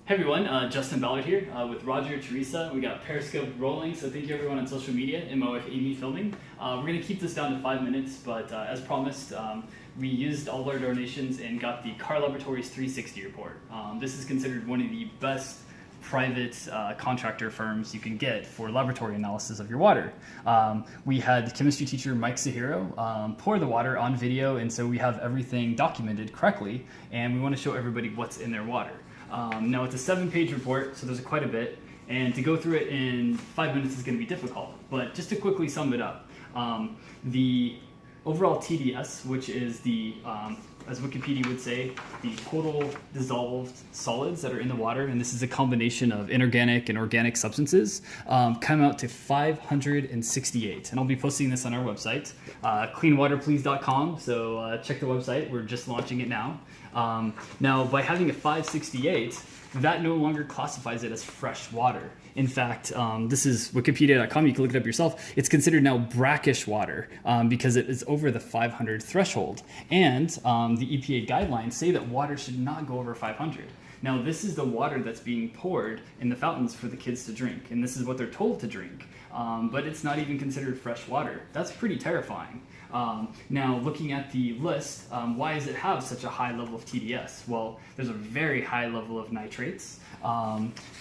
Hey everyone, Justin Ballard here with Roger, Teresa. We got Periscope rolling, so thank you everyone on social media and my wife Amy filming. We're going to keep this down to 5 minutes, but as promised, we used all our donations and got the Car Laboratories 360 report. This is considered one of the best private contractor firms you can get for laboratory analysis of your water. We had chemistry teacher Mike Zahiro pour the water on video, and so we have everything documented correctly, and we want to show everybody what's in their water. Now it's a 7-page report, so there's quite a bit, and to go through it in 5 minutes is going to be difficult, but just to quickly sum it up, the overall TDS, which is the, as Wikipedia would say, the total dissolved solids that are in the water, and this is a combination of inorganic and organic substances, come out to 568. And I'll be posting this on our website, cleanwaterplease.com, so check the website. We're just launching it now. Now, by having a 568, that no longer classifies it as fresh water. In fact, this is wikipedia.com, you can look it up yourself. It's considered now brackish water because it is over the 500 threshold. And the EPA guidelines say that water should not go over 500. Now, this is the water that's being poured in the fountains for the kids to drink, and this is what they're told to drink. But it's not even considered fresh water. That's pretty terrifying. Now, looking at the list, why does it have such a high level of TDS? Well, there's a very high level of nitrates.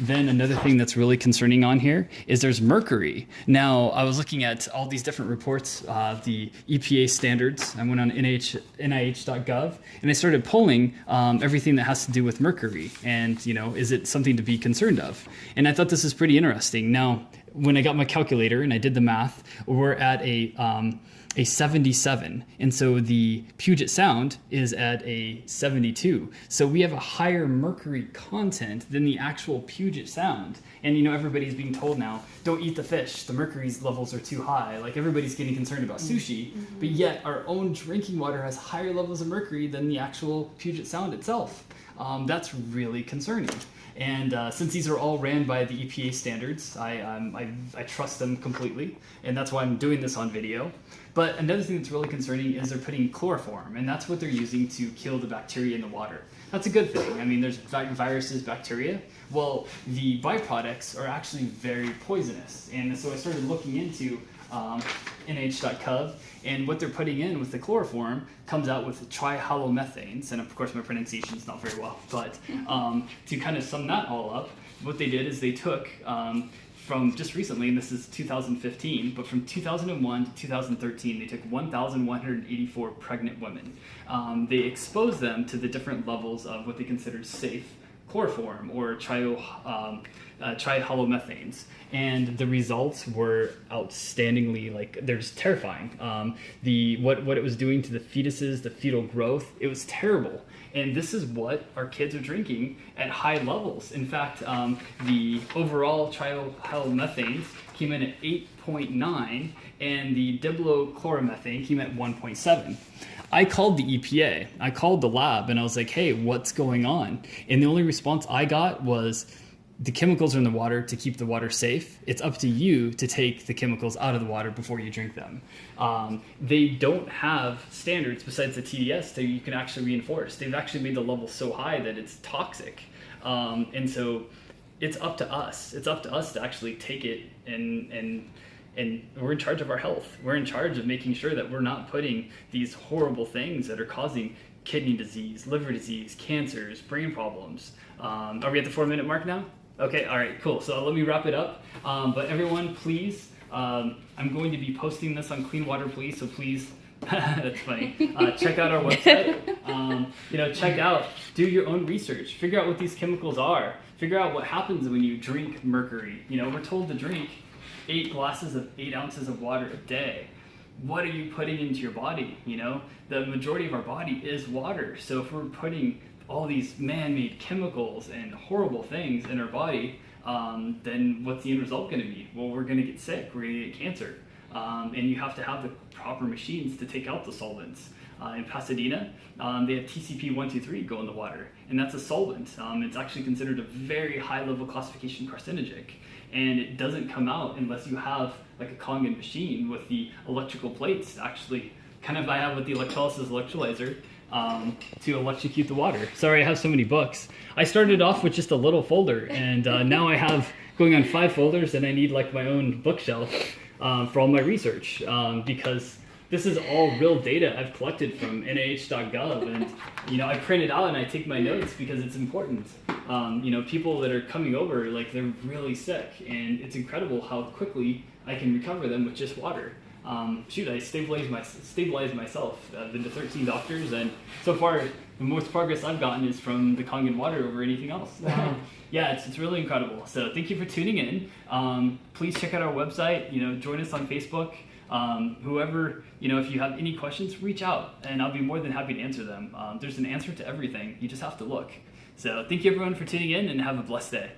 Then another thing that's really concerning on here is there's mercury. Now, I was looking at all these different reports, the EPA standards. I went on NIH.gov, and I started pulling everything that has to do with mercury. And, you know, is it something to be concerned of? And I thought this is pretty interesting. Now, when I got my calculator and I did the math, we're at a 77, and so the Puget Sound is at a 72. So we have a higher mercury content than the actual Puget Sound. And you know, everybody's being told now, don't eat the fish, the mercury levels are too high. Like, everybody's getting concerned about sushi, but yet our own drinking water has higher levels of mercury than the actual Puget Sound itself. That's really concerning. And since these are all ran by the EPA standards, I trust them completely, and that's why I'm doing this on video. But another thing that's really concerning is they're putting chloroform, and that's what they're using to kill the bacteria in the water. That's a good thing. I mean, there's viruses, bacteria. Well, the byproducts are actually very poisonous, and so I started looking into NIH.gov, and what they're putting in with the chloroform comes out with trihalomethanes, and of course my pronunciation is not very well, but to kind of sum that all up, what they did is they took from just recently, and this is 2015, but from 2001 to 2013, they took 1,184 pregnant women. They exposed them to the different levels of what they considered safe chloroform or trihalomethanes, and the results were outstandingly, like, they're just terrifying. What it was doing to the fetuses, the fetal growth, it was terrible. And this is what our kids are drinking at high levels. In fact, the overall trihalomethanes came in at 8.9, and the diblochloromethane came at 1.7. I called the EPA, I called the lab, and I was like, hey, what's going on? And the only response I got was, the chemicals are in the water to keep the water safe. It's up to you to take the chemicals out of the water before you drink them. They don't have standards besides the TDS that you can actually reinforce. They've actually made the level so high that it's toxic. And so it's up to us. It's up to us to actually take it, and we're in charge of our health. We're in charge of making sure that we're not putting these horrible things that are causing kidney disease, liver disease, cancers, brain problems. Are we at the 4-minute mark now? Okay, all right, cool. So let me wrap it up. But everyone, please, I'm going to be posting this on Clean Water Please, so please, that's funny. Check out our website. Check out, do your own research. Figure out what these chemicals are. Figure out what happens when you drink mercury. You know, we're told to drink 8 ounces of water a day. What are you putting into your body? You know, the majority of our body is water. So if we're putting all these man-made chemicals and horrible things in our body, then what's the end result going to be? Well, we're going to get sick. We're going to get cancer. And you have to have the proper machines to take out the solvents. In Pasadena, they have TCP-123 go in the water, and that's a solvent. It's actually considered a very high-level classification carcinogenic, and it doesn't come out unless you have like a Kangen machine with the electrical plates. Actually, kind of I have with the electrolysis electrolyzer, to electrocute the water. Sorry I have so many books. I started off with just a little folder, and now I have going on 5 folders, and I need like my own bookshelf for all my research, because this is all real data I've collected from NIH.gov, and I print it out and I take my notes because it's important. People that are coming over, like, they're really sick, and it's incredible how quickly I can recover them with just water. I stabilized myself. I've been to 13 doctors, and so far the most progress I've gotten is from the Kangen water over anything else. Wow. Yeah, it's really incredible. So thank you for tuning in. Please check out our website. Join us on Facebook. Whoever, if you have any questions, reach out, and I'll be more than happy to answer them. There's an answer to everything. You just have to look. So thank you everyone for tuning in, and have a blessed day.